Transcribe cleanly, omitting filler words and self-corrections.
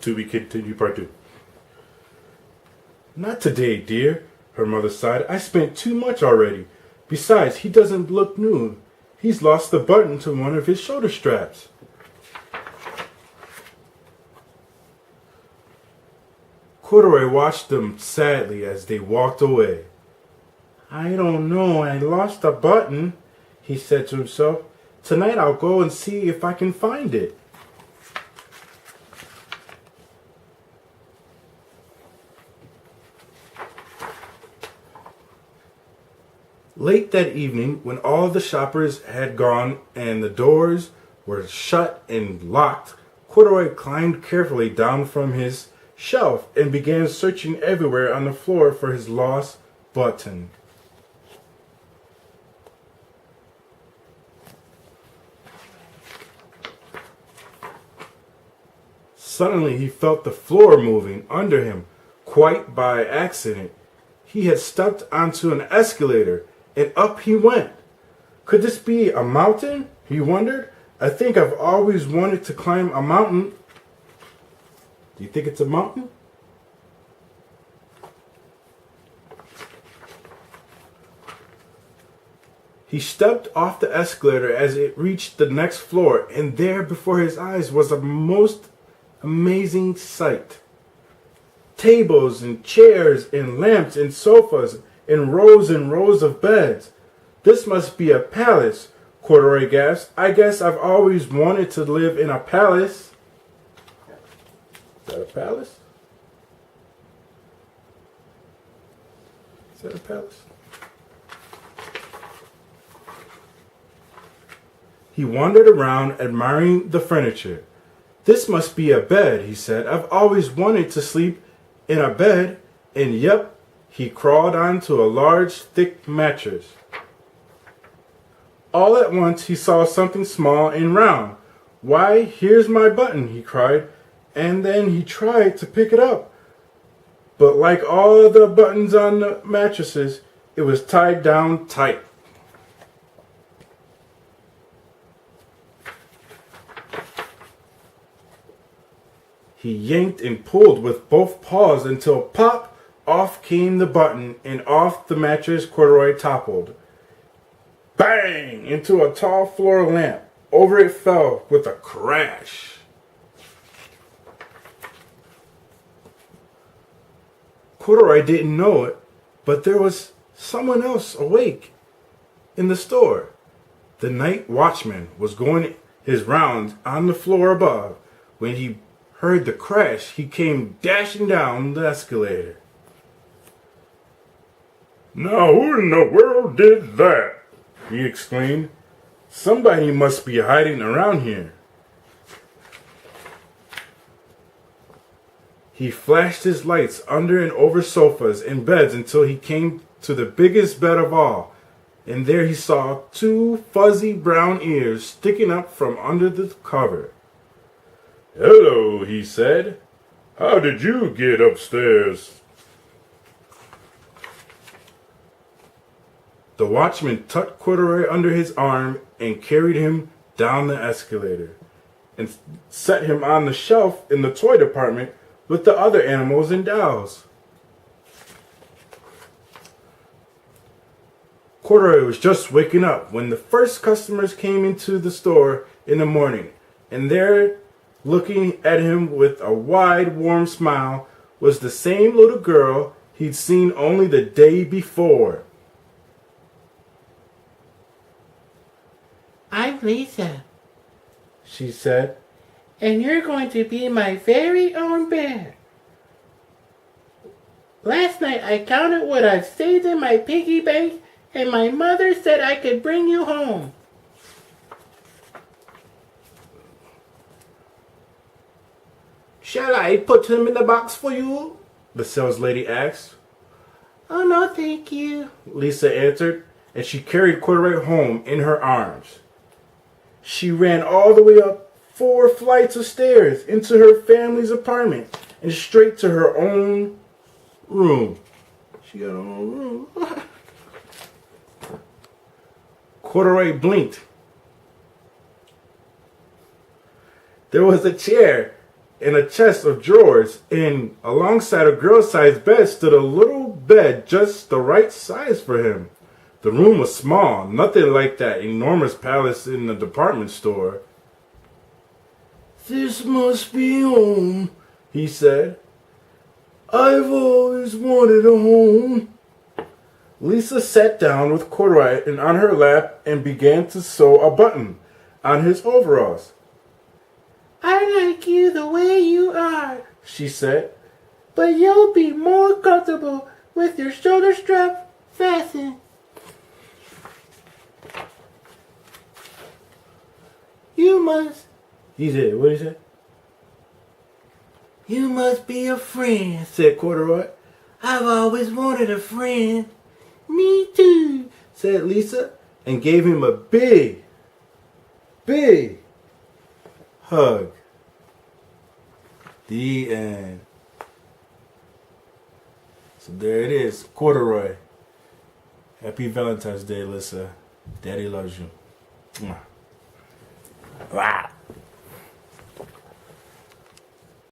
To be continued, part 2. Not today, dear, her mother sighed. I spent too much already. Besides, he doesn't look new. He's lost the button to one of his shoulder straps. Corduroy watched them sadly as they walked away. I don't know, I lost a button, he said to himself. Tonight I'll go and see if I can find it. Late that evening, when all the shoppers had gone and the doors were shut and locked, Corduroy climbed carefully down from his shelf and began searching everywhere on the floor for his lost button. Suddenly he felt the floor moving under him, quite by accident. He had stepped onto an escalator, and up he went. Could this be a mountain? He wondered. I think I've always wanted to climb a mountain. Do you think it's a mountain? He stepped off the escalator as it reached the next floor, and there before his eyes was a most amazing sight. Tables and chairs and lamps and sofas and rows of beds. This must be a palace, Corduroy gasped. I guess I've always wanted to live in a palace. Is that a palace? Is that a palace? He wandered around admiring the furniture. This must be a bed, he said. I've always wanted to sleep in a bed. And yep, he crawled onto a large, thick mattress. All at once he saw something small and round. Why, here's my button, he cried. And then he tried to pick it up. But like all the buttons on the mattresses, it was tied down tight. He yanked and pulled with both paws until pop, off came the button, and off the mattress Corduroy toppled. Bang! Into a tall floor lamp. Over it fell with a crash. Corduroy didn't know it, but there was someone else awake in the store. The night watchman was going his rounds on the floor above. When he heard the crash, he came dashing down the escalator. Now who in the world did that? He exclaimed. Somebody must be hiding around here. He flashed his lights under and over sofas and beds until he came to the biggest bed of all, and there he saw 2 fuzzy brown ears sticking up from under the cover. Hello, he said. How did you get upstairs? The watchman tucked Corduroy under his arm and carried him down the escalator and set him on the shelf in the toy department with the other animals and dolls. Corduroy was just waking up when the first customers came into the store in the morning, and there, looking at him with a wide, warm smile, was the same little girl he'd seen only the day before. I'm Lisa, she said, and you're going to be my very own bear. Last night I counted what I've saved in my piggy bank, and my mother said I could bring you home. Shall I put him in the box for you? The saleslady asked. Oh, no, thank you, Lisa answered, and she carried Corduroy home in her arms. She ran all the way up 4 flights of stairs into her family's apartment and straight to her own room. She got her own room. Corduroy blinked. There was a chair and a chest of drawers, and alongside a girl-sized bed stood a little bed just the right size for him. The room was small, nothing like that enormous palace in the department store. "This must be home," he said. "I've always wanted a home." Lisa sat down with Corduroy on her lap and began to sew a button on his overalls. "I like you the way you are," she said, "but you'll be more comfortable with your shoulder strap fastened." "You must," he said. What did he say? "You must be a friend," said Corduroy. "I've always wanted a friend." "Me too," said Lisa, and gave him a big, big hug. The end. So there it is, Corduroy. Happy Valentine's Day, Lisa. Daddy loves you. Mwah. Wow.